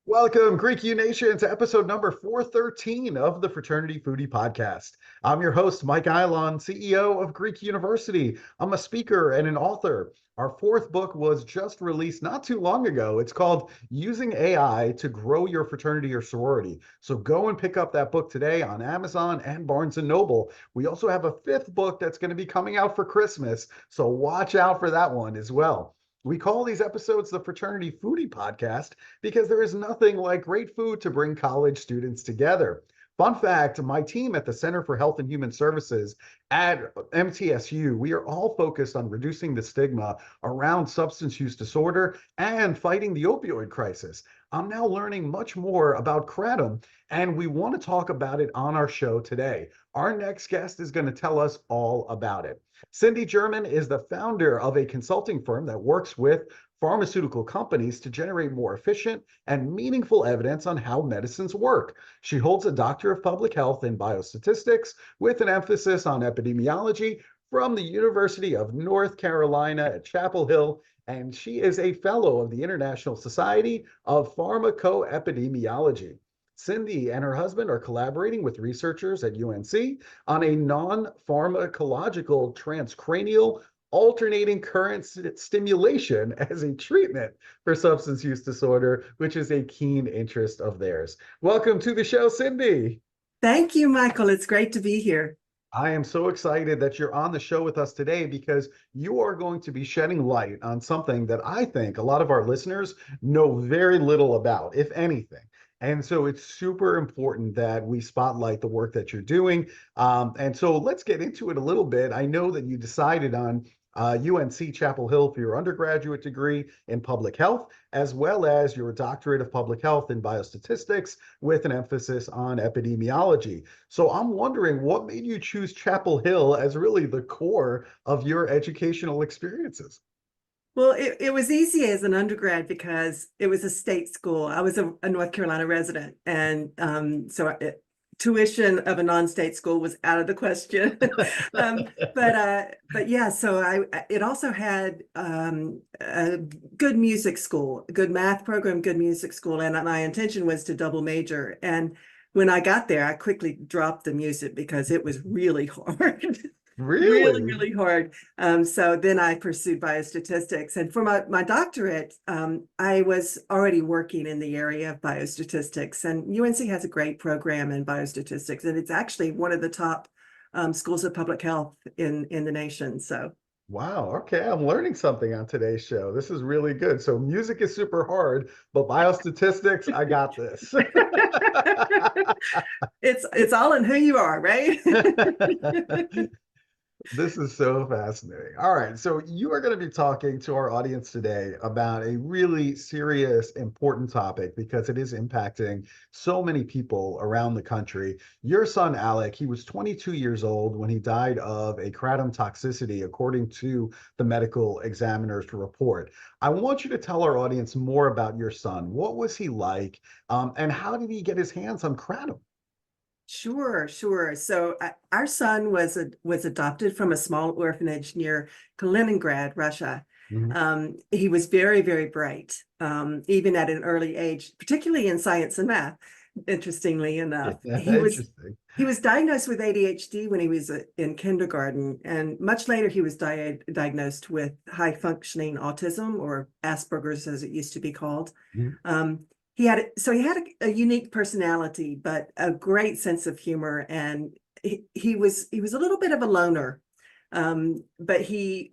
Welcome, Greek U Nation, to episode number 413 of the Fraternity Foodie Podcast. I'm your host, Mike Eilon, CEO of Greek University. I'm a speaker and an author. Our fourth book was just released not too long ago. It's called Using AI to Grow Your Fraternity or Sorority. So go and pick up that book today on Amazon and Barnes & Noble. We also have a fifth book that's going to be coming out for Christmas, so watch out for that one as well. We call these episodes the Fraternity Foodie Podcast because there is nothing like great food to bring college students together. Fun fact, my team at the Center for Health and Human Services at MTSU, we are all focused on reducing the stigma around substance use disorder and fighting the opioid crisis. I'm now learning much more about Kratom, and we want to talk about it on our show today. Our next guest is going to tell us all about it. Cindy Girman is the founder of a consulting firm that works with pharmaceutical companies to generate more efficient and meaningful evidence on how medicines work. She holds a Doctor of Public Health in biostatistics with an emphasis on epidemiology from the University of North Carolina at Chapel Hill, and she is a fellow of the International Society of Pharmacoepidemiology. Cindy and her husband are collaborating with researchers at UNC on a non-pharmacological transcranial alternating current stimulation as a treatment for substance use disorder, which is a keen interest of theirs. Welcome to the show, Cindy. Thank you, Michael. It's great to be here. I am so excited that you're on the show with us today because you are going to be shedding light on something that I think a lot of our listeners know very little about, if anything. And so it's super important that we spotlight the work that you're doing. And so let's get into it a little bit. I know that you decided on UNC Chapel Hill for your undergraduate degree in public health, as well as your doctorate of public health in biostatistics with an emphasis on epidemiology. So I'm wondering, what made you choose Chapel Hill as really the core of your educational experiences? Well, it was easy as an undergrad because it was a state school. I was a North Carolina resident, and tuition of a non-state school was out of the question. But yeah, so it also had a good music school, a good math program, good music school, and my intention was to double major. And when I got there, I quickly dropped the music because it was really hard. Really? Really hard. So then I pursued biostatistics. And for my doctorate, I was already working in the area of biostatistics. And UNC has a great program in biostatistics. And it's actually one of the top schools of public health in the nation. So. Wow. Okay. I'm learning something on today's show. This is really good. So music is super hard, but biostatistics, I got this. It's all in who you are, right? This is so fascinating. All right. So you are going to be talking to our audience today about a really serious, important topic because it is impacting so many people around the country. Your son, Alec, he was 22 years old when he died of a kratom toxicity, according to the medical examiner's report. I want you to tell our audience more about your son. What was he like? And how did he get his hands on kratom? Sure. So our son was adopted from a small orphanage near Kaliningrad, Russia. Mhm. He was very, very bright, even at an early age, particularly in science and math. Interestingly enough, Interesting. he was diagnosed with ADHD when he was in kindergarten, and much later he was diagnosed with high functioning autism, or Asperger's as it used to be called. Mhm. He had a unique personality, but a great sense of humor, and he was a little bit of a loner. But he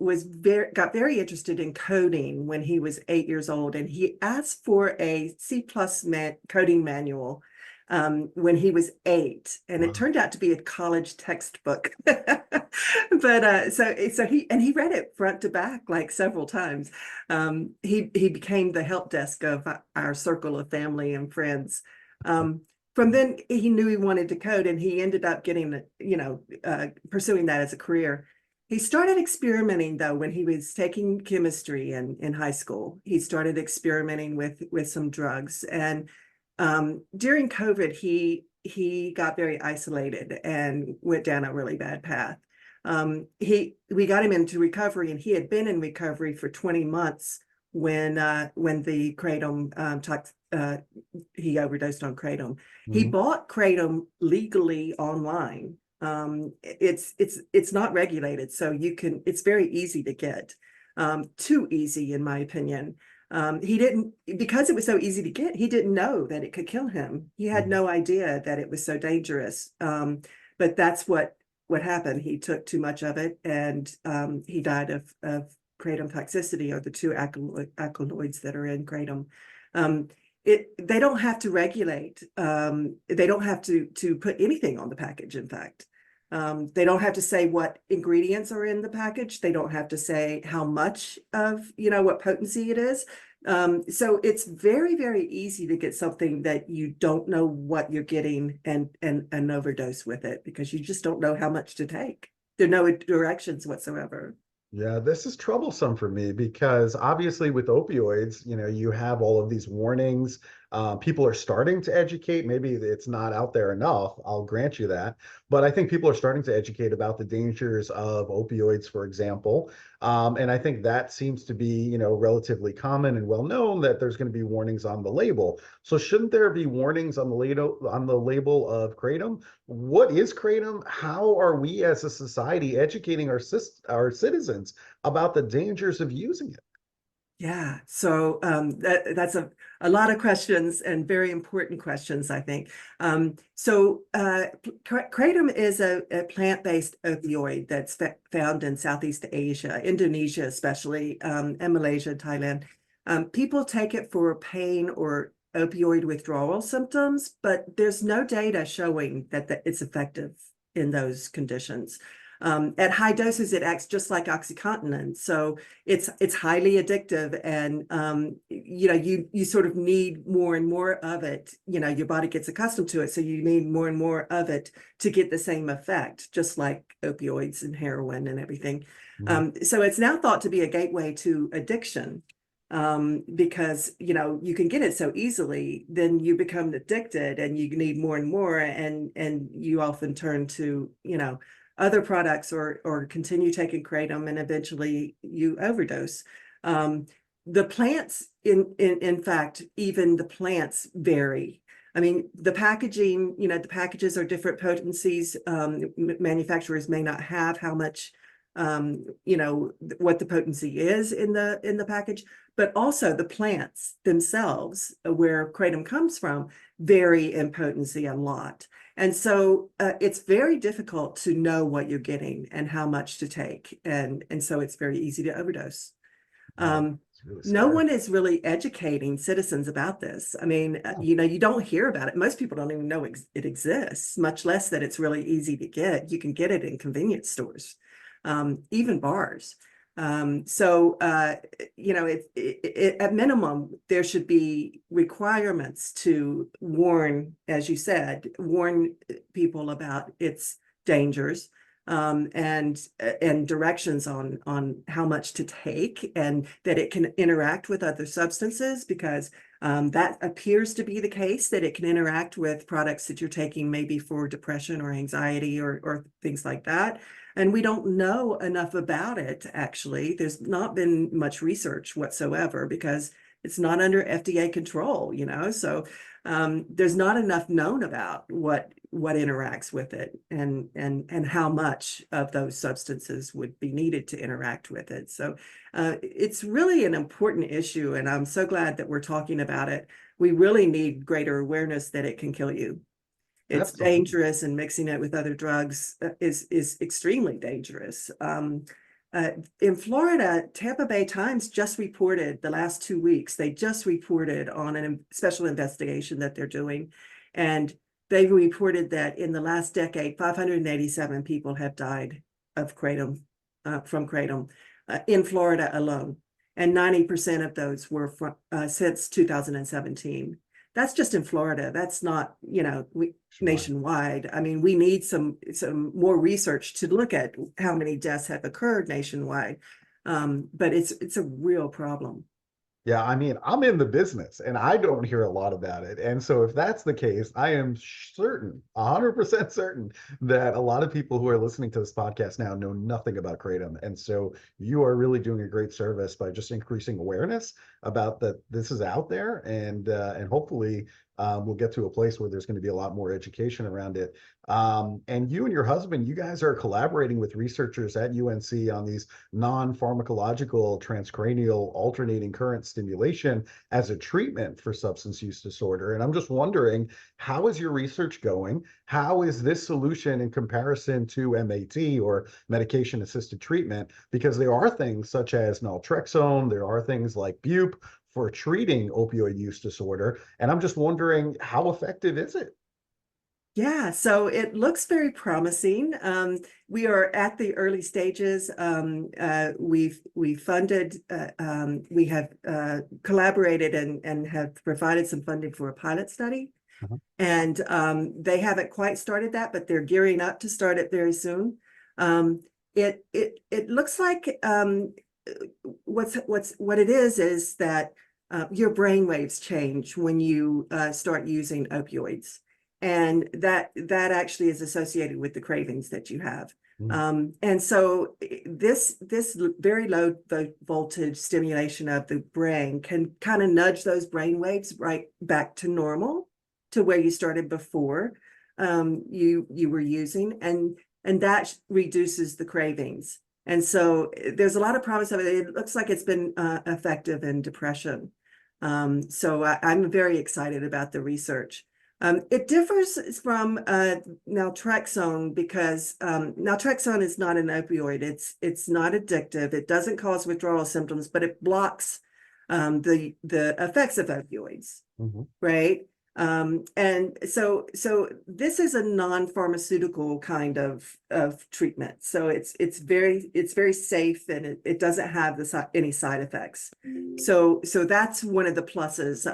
got very interested in coding when he was 8 years old, and he asked for a C+ coding manual when he was 8, and it turned out to be a college textbook. But so he read it front to back like several times. He became the help desk of our circle of family and friends. From then he knew he wanted to code, and he ended up getting pursuing that as a career. He started experimenting though when he was taking chemistry in high school. He started experimenting with some drugs, and During COVID, he got very isolated and went down a really bad path. We got him into recovery, and he had been in recovery for 20 months when the Kratom he overdosed on Kratom. He bought Kratom legally online. It's not regulated, so it's very easy to get. Too easy, in my opinion. Because it was so easy to get, he didn't know that it could kill him. He had no idea that it was so dangerous. But that's what happened. He took too much of it, and he died of kratom toxicity, or the two alkaloids that are in kratom. They don't have to regulate. They don't have to put anything on the package, in fact. They don't have to say what ingredients are in the package. They don't have to say how much of, what potency it is. So it's very, very easy to get something that you don't know what you're getting and overdose with it, because you just don't know how much to take. There are no directions whatsoever. Yeah, this is troublesome for me because obviously with opioids, you have all of these warnings. People are starting to educate. Maybe it's not out there enough. I'll grant you that. But I think people are starting to educate about the dangers of opioids, for example. And I think that seems to be, relatively common and well known that there's going to be warnings on the label. So shouldn't there be warnings on the label of kratom? What is kratom? How are we as a society educating our citizens about the dangers of using it? Yeah, so that's a lot of questions, and very important questions, I think. Kratom is a plant-based opioid that's found in Southeast Asia, Indonesia especially, and Malaysia, Thailand. People take it for pain or opioid withdrawal symptoms, but there's no data showing that it's effective in those conditions. At high doses, it acts just like OxyContin, so it's highly addictive, and you sort of need more and more of it. Your body gets accustomed to it, so you need more and more of it to get the same effect, just like opioids and heroin and everything. So it's now thought to be a gateway to addiction. Because you can get it so easily, then you become addicted and you need more and more, and you often turn to other products or continue taking kratom, and eventually you overdose. The plants, in fact, even the plants vary. I mean, the packaging, the packages are different potencies. Manufacturers may not have how much, what the potency is in the package, but also the plants themselves, where kratom comes from, vary in potency a lot. And so it's very difficult to know what you're getting and how much to take. And so it's very easy to overdose. Really no one is really educating citizens about this. I mean, you don't hear about it. Most people don't even know it exists, much less that it's really easy to get. You can get it in convenience stores, even bars. At minimum, there should be requirements to warn, as you said, warn people about its dangers, and directions on how much to take, and that it can interact with other substances, because that appears to be the case, that it can interact with products that you're taking maybe for depression or anxiety or things like that. And we don't know enough about it, actually. There's not been much research whatsoever, because it's not under FDA control, so there's not enough known about what interacts with it, and how much of those substances would be needed to interact with it. So it's really an important issue, and I'm so glad that we're talking about it. We really need greater awareness that it can kill you. It's Absolutely dangerous, and mixing it with other drugs is extremely dangerous. In Florida, Tampa Bay Times just reported the last 2 weeks, they just reported on a special investigation that they're doing. And they reported that in the last decade, 587 people have died of kratom, from kratom, in Florida alone. And 90% of those were from since 2017. That's just in Florida. That's not, nationwide. I mean, we need some more research to look at how many deaths have occurred nationwide. But it's a real problem. Yeah, I mean, I'm in the business and I don't hear a lot about it. And so if that's the case, I am certain, 100% certain that a lot of people who are listening to this podcast now know nothing about Kratom. And so you are really doing a great service by just increasing awareness about that this is out there, and hopefully we'll get to a place where there's going to be a lot more education around it. And you and your husband, you guys are collaborating with researchers at UNC on these non-pharmacological transcranial alternating current stimulation as a treatment for substance use disorder. And I'm just wondering, how is your research going? How is this solution in comparison to MAT, or medication assisted treatment? Because there are things such as naltrexone, there are things like bupe for treating opioid use disorder. And I'm just wondering, how effective is it? Yeah, so it looks very promising. We are at the early stages. We funded, we have collaborated and have provided some funding for a pilot study. Uh-huh. And they haven't quite started that, but they're gearing up to start it very soon. It looks like what it is that your brain waves change when you start using opioids. And that actually is associated with the cravings that you have. And so this very low voltage stimulation of the brain can kind of nudge those brain waves right back to normal, to where you started before you were using, and that reduces the cravings. And so there's a lot of promise of it. It looks like it's been effective in depression. So I'm very excited about the research. It differs from naltrexone because naltrexone is not an opioid. It's not addictive. It doesn't cause withdrawal symptoms, but it blocks the effects of opioids, right? And so this is a non-pharmaceutical kind of treatment. So it's very safe, and it doesn't have any side effects. So that's one of the pluses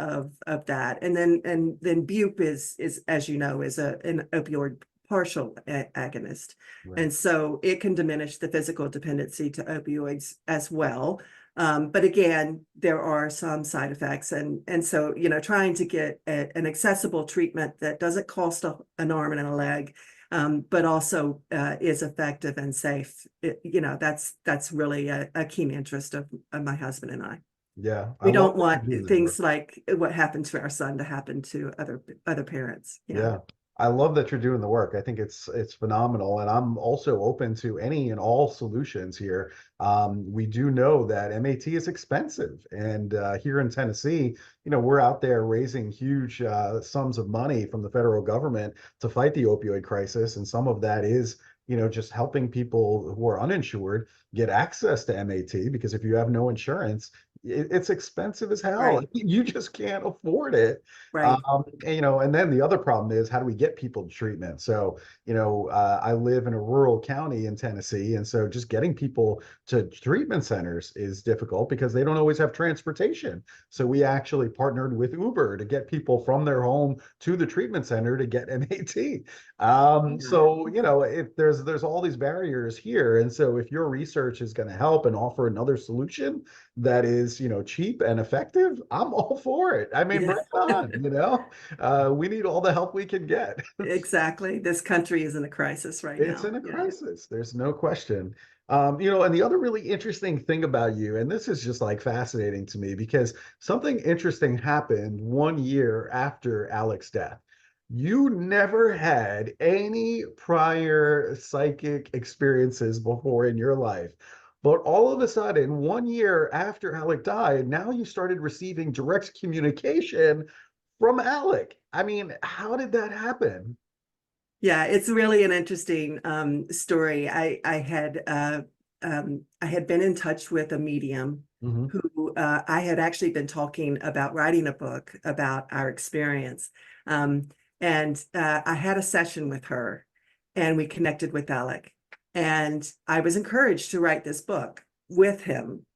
of that. And then bupe is as you know, is an opioid partial agonist. Right. And so it can diminish the physical dependency to opioids as well. But again, there are some side effects. And so, trying to get an accessible treatment that doesn't cost an arm and a leg, but also is effective and safe, that's really a keen interest of my husband and I. Yeah, I We love don't that want you're doing that work. things like what happened to our son to happen to other parents. Yeah, I love that you're doing the work. I think it's phenomenal, and I'm also open to any and all solutions here. We do know that MAT is expensive, and here in Tennessee, we're out there raising huge sums of money from the federal government to fight the opioid crisis, and some of that is, just helping people who are uninsured get access to MAT, because if you have no insurance, it's expensive as hell. Right, You just can't afford it. right. And then the other problem is, how do we get people to treatment? So, I live in a rural county in Tennessee, and so just getting people to treatment centers is difficult because they don't always have transportation. So we actually partnered with Uber to get people from their home to the treatment center to get MAT. So, if there's all these barriers here, and so if your research is going to help and offer another solution that is, cheap and effective, I'm all for it. I mean, bring Yeah. it on, we need all the help we can get. Exactly. This country is in a crisis right It's now. in a Yeah. crisis. There's no question. And the other really interesting thing about you, and this is just like fascinating to me, because something interesting happened 1 year after Alec's death. You never had any prior psychic experiences before in your life. But all of a sudden, 1 year after Alec died, now you started receiving direct communication from Alec. I mean, how did that happen? Yeah, it's really an interesting story. I had been in touch with a medium Hmm. who I had actually been talking about writing a book about our experience. And I had a session with her, and we connected with Alec. And I was encouraged to write this book with him,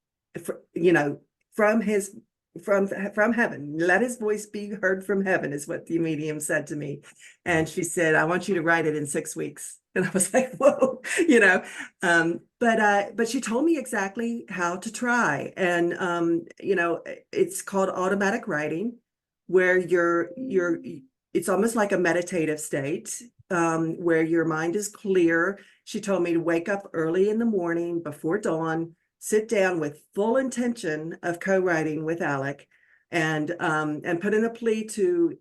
from his from heaven. Let his voice be heard from heaven is what the medium said to me. And she said, I want you to write it in 6 weeks. And I was like, whoa, but she told me exactly how to try. And, it's called automatic writing, where it's almost like a meditative state, where your mind is clear. She told me to wake up early in the morning before dawn, sit down with full intention of co-writing with Alec, and put in a plea to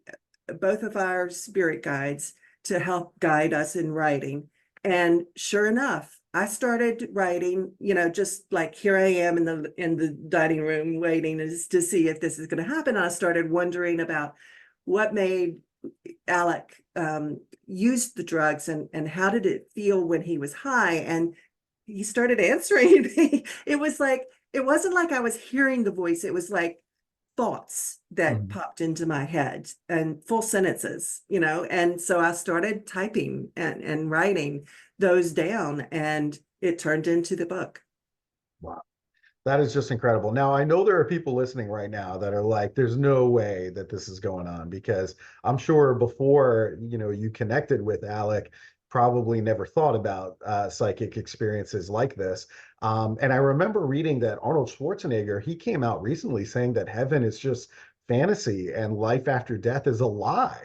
both of our spirit guides to help guide us in writing. And sure enough, I started writing, just like here I am in the dining room waiting to see if this is going to happen. And I started wondering about what made Alec use the drugs, and how did it feel when he was high. And he started answering me. It wasn't like I was hearing the voice. It was like thoughts that popped into my head, and full sentences, and so I started typing and writing those down, and it turned into the book. Wow. That is just incredible. Now, I know there are people listening right now that are like, there's no way that this is going on, because I'm sure before, you connected with Alec, probably never thought about psychic experiences like this. And I remember reading that Arnold Schwarzenegger, he came out recently saying that heaven is just fantasy and life after death is a lie.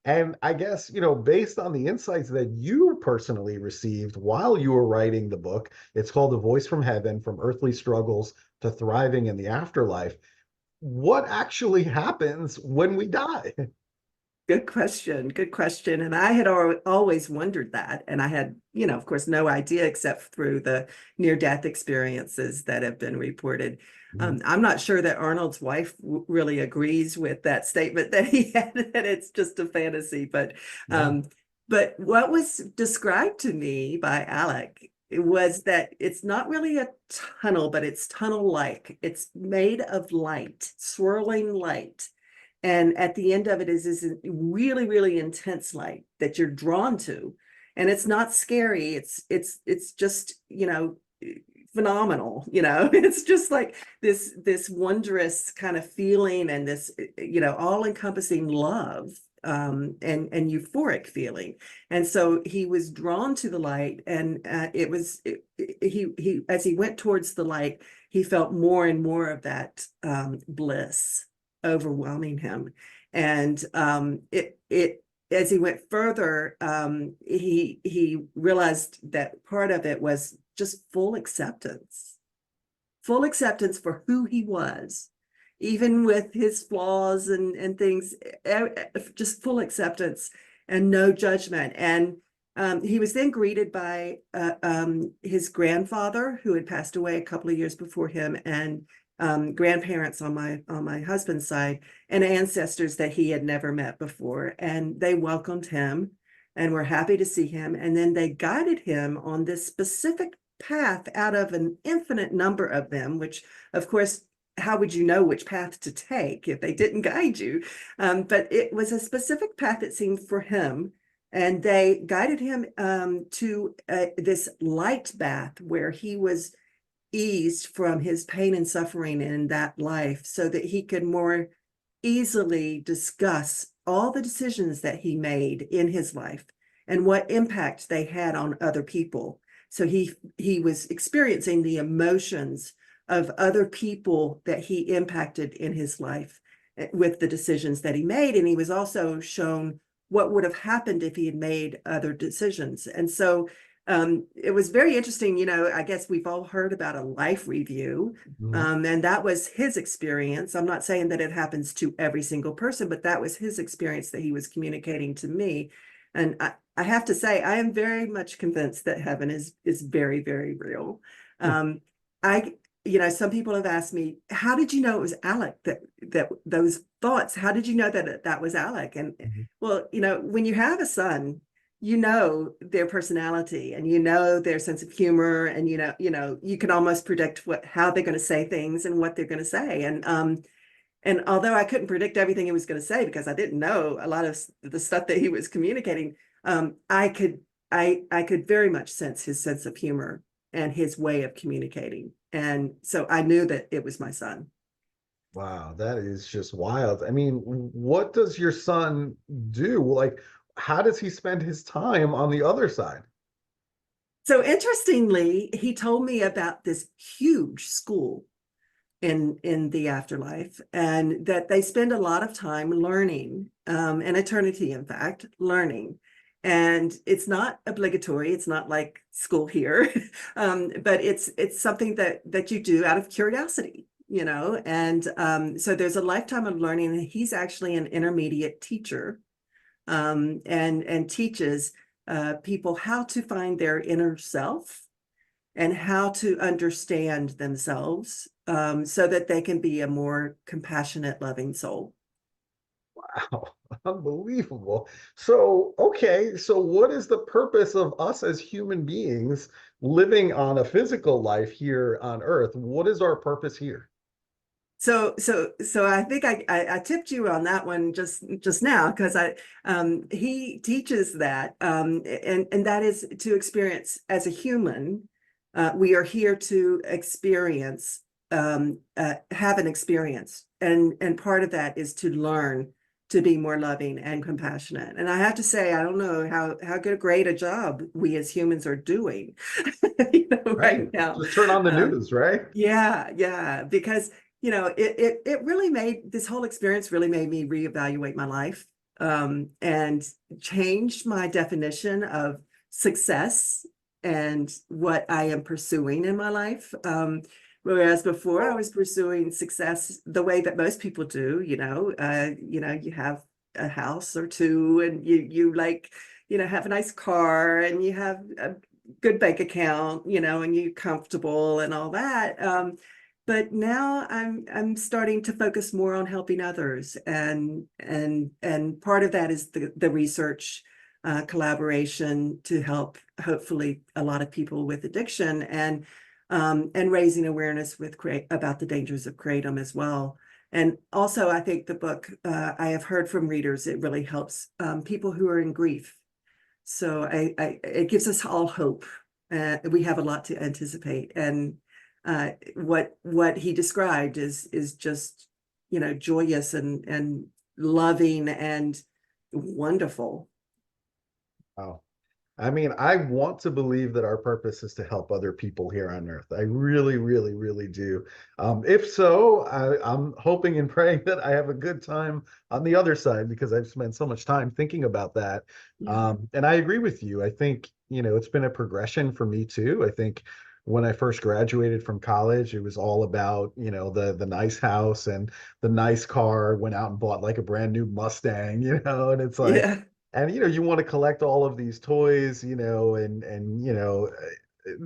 And I guess, based on the insights that you personally received while you were writing the book, it's called A Voice from Heaven, From Earthly Struggles to Thriving in the Afterlife. What actually happens when we die? Good question. Good question. And I had always wondered that. And I had, of course, no idea except through the near-death experiences that have been reported. I'm not sure that Arnold's wife really agrees with that statement that he had, that it's just a fantasy. But what was described to me by Alec, it was that it's not really a tunnel, but it's tunnel-like. It's made of light, swirling light. And at the end of it is this really, really intense light that you're drawn to. And it's not scary. It's just, phenomenal. It's just like this wondrous kind of feeling, and this, all-encompassing love, and euphoric feeling. And so he was drawn to the light, and he as he went towards the light, he felt more and more of that bliss overwhelming him. And it as he went further, he realized that part of it was just full acceptance for who he was, even with his flaws and things, just full acceptance and no judgment. And he was then greeted by his grandfather, who had passed away a couple of years before him, and grandparents on my husband's side, and ancestors that he had never met before. And they welcomed him and were happy to see him. And then they guided him on this specific path out of an infinite number of them, which, of course, how would you know which path to take if they didn't guide you? But it was a specific path, it seemed, for him. And they guided him to this light bath, where he was eased from his pain and suffering in that life, so that he could more easily discuss all the decisions that he made in his life and what impact they had on other people. So he was experiencing the emotions of other people that he impacted in his life with the decisions that he made. And he was also shown what would have happened if he had made other decisions. And so it was very interesting. I guess we've all heard about a life review, and that was his experience. I'm not saying that it happens to every single person, but that was his experience that he was communicating to me. And I have to say, I am very much convinced that heaven is very, very real. Some people have asked me, how did you know it was Alec, that those thoughts, how did you know that was Alec? And well, when you have a son, their personality, and their sense of humor, and you can almost predict how they're going to say things and what they're going to say. And although I couldn't predict everything he was going to say, because I didn't know a lot of the stuff that he was communicating, I could very much sense his sense of humor and his way of communicating. And so I knew that it was my son. Wow, that is just wild. I mean, what does your son do? Like, how does he spend his time on the other side? So interestingly, he told me about this huge school in the afterlife, and that they spend a lot of time learning, an eternity, in fact, learning. And it's not obligatory. It's not like school here, but it's something that you do out of curiosity, you know. And so there's a lifetime of learning. And he's actually an intermediate teacher, and teaches people how to find their inner self and how to understand themselves, so that they can be a more compassionate, loving soul. Wow, unbelievable. So, okay, so what is the purpose of us as human beings living on a physical life here on Earth? What is our purpose here? So I think I tipped you on that one just now, because he teaches that, and that is to experience as a human. We are here to experience, have an experience, and part of that is to learn to be more loving and compassionate. And I have to say, I don't know how great a job we as humans are doing, Right. right now. Just turn on the Um, news, right? yeah, because it really made this whole experience really made me reevaluate my life, and changed my definition of success and what I am pursuing in my life. Whereas before I was pursuing success the way that most people do, you have a house or two, and you like, have a nice car, and you have a good bank account, and you're comfortable and all that. But now I'm starting to focus more on helping others, and part of that is the research, collaboration to help hopefully a lot of people with addiction, and raising awareness about the dangers of kratom as well. And also, I think the book, I have heard from readers, it really helps people who are in grief. So it gives us all hope. We have a lot to anticipate, and what he described is just, joyous and loving and wonderful. Wow. I mean, I want to believe that our purpose is to help other people here on Earth. I really, really, really do. If so, I'm hoping and praying that I have a good time on the other side because I've spent so much time thinking about that. Yeah. And I agree with you. I think, it's been a progression for me too. I think when I first graduated from college, it was all about, the nice house and the nice car. Went out and bought like a brand new Mustang, and it's like, Yeah. and you want to collect all of these toys, and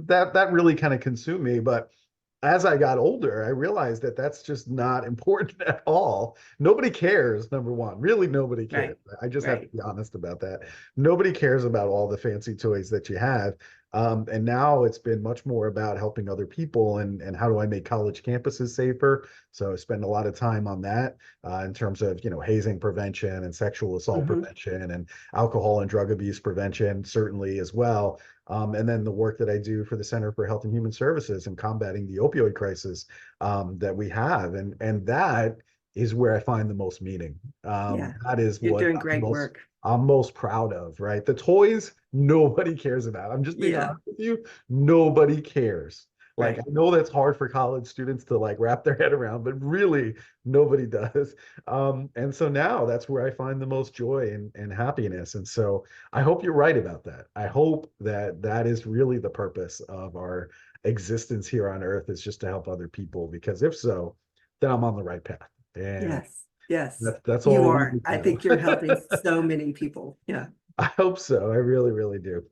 that really kind of consumed me. But as I got older, I realized that that's just not important at all. Nobody cares, number one. Really, nobody cares. Right. I just have to Right. be honest about that. Nobody cares about all the fancy toys that you have. And now it's been much more about helping other people and how do I make college campuses safer. So I spend a lot of time on that in terms of, hazing prevention and sexual assault Hmm. prevention and alcohol and drug abuse prevention, certainly as well. And then the work that I do for the Center for Health and Human Services and combating the opioid crisis that we have. And that is where I find the most meaning. Yeah. That is You're what doing great work. I'm most proud of, right? The toys, nobody cares about. I'm just being Yeah. honest with you. Nobody cares. Like, I Right. know that's hard for college students to like wrap their head around, but really nobody does. And so now that's where I find the most joy and happiness. And so I hope you're right about that. I hope that that is really the purpose of our existence here on Earth is just to help other people. Because if so, then I'm on the right path. And Yes. Yes. that's You all we are. need I to know. think you're helping so many people. Yeah. I hope so. I really, really do.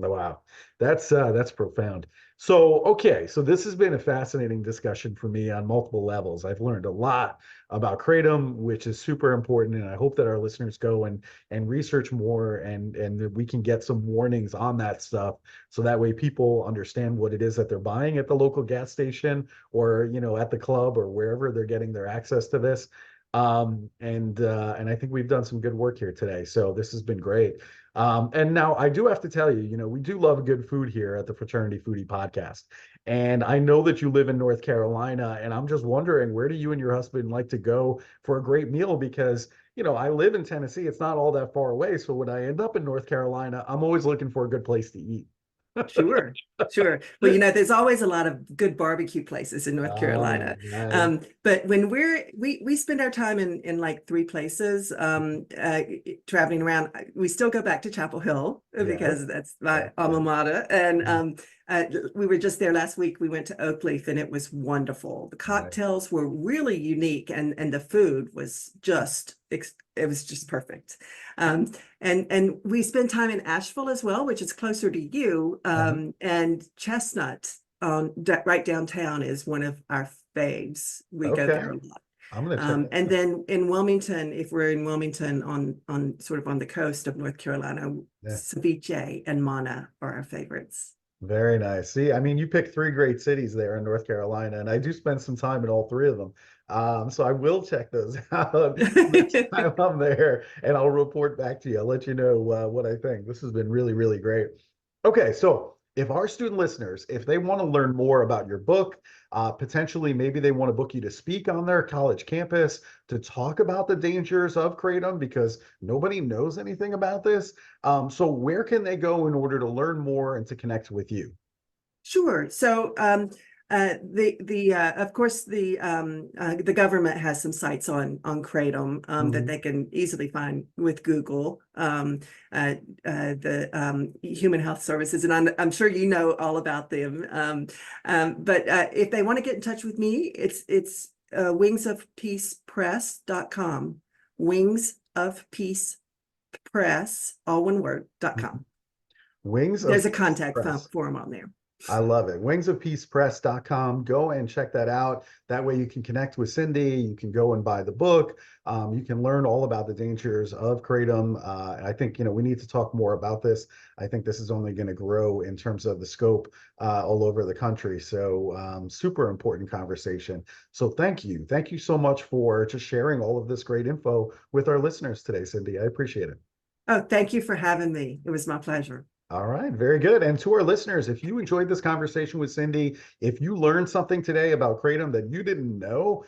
Oh, wow. That's profound. So, okay, so this has been a fascinating discussion for me on multiple levels. I've learned a lot about kratom, which is super important, and I hope that our listeners go and research more and that we can get some warnings on that stuff so that way people understand what it is that they're buying at the local gas station or, at the club or wherever they're getting their access to this. And I think we've done some good work here today. So this has been great. And now I do have to tell you, we do love good food here at the Fraternity Foodie Podcast. And I know that you live in North Carolina, and I'm just wondering, where do you and your husband like to go for a great meal? Because, I live in Tennessee. It's not all that far away. So when I end up in North Carolina, I'm always looking for a good place to eat. Sure, sure. Well, there's always a lot of good barbecue places in North Carolina. Nice. But when we spend our time in like three places, traveling around, we still go back to Chapel Hill Yes. because that's my alma Yes. mater. And we were just there last week. We went to Oakleaf and it was wonderful. The Nice. cocktails were really unique, and the food was it was just perfect. And we spend time in Asheville as well, which is closer to you. And Chestnut right downtown is one of our faves. We go Okay. there a lot. I'm gonna check that And out. then in Wilmington, if we're in Wilmington on sort of on the coast of North Carolina, Yeah. ceviche and mana are our favorites. Very nice. See, I mean, you picked three great cities there in North Carolina, and I do spend some time in all three of them. So I will check those out next time I'm there, and I'll report back to you. I'll let you know what I think. This has been really, really great. Okay, so if our student listeners, if they want to learn more about your book, potentially maybe they want to book you to speak on their college campus to talk about the dangers of kratom because nobody knows anything about this. So where can they go in order to learn more and to connect with you? Sure. So of course the government has some sites on Kratom that they can easily find with Google. The Human Health Services, and I'm sure you know all about them. But if they want to get in touch with me, it's wingsofpeacepress.com. Wings of Peace Press, all one word, .com. Wings of There's a Peace contact Press. form on there. I love it. Wingsofpeacepress.com. Go and check that out. That way you can connect with Cindy. You can go and buy the book. You can learn all about the dangers of kratom. I think, we need to talk more about this. I think this is only going to grow in terms of the scope all over the country. So super important conversation. So thank you. Thank you so much for just sharing all of this great info with our listeners today, Cindy. I appreciate it. Oh, thank you for having me. It was my pleasure. All right, very good. And to our listeners, if you enjoyed this conversation with Cindy, if you learned something today about kratom that you didn't know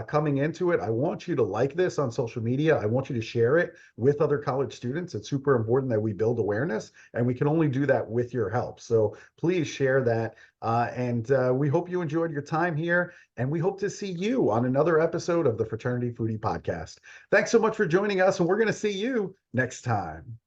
coming into it, I want you to like this on social media. I want you to share it with other college students. It's super important that we build awareness, and we can only do that with your help. So please share that. And we hope you enjoyed your time here, and we hope to see you on another episode of the Fraternity Foodie Podcast. Thanks so much for joining us, and we're going to see you next time.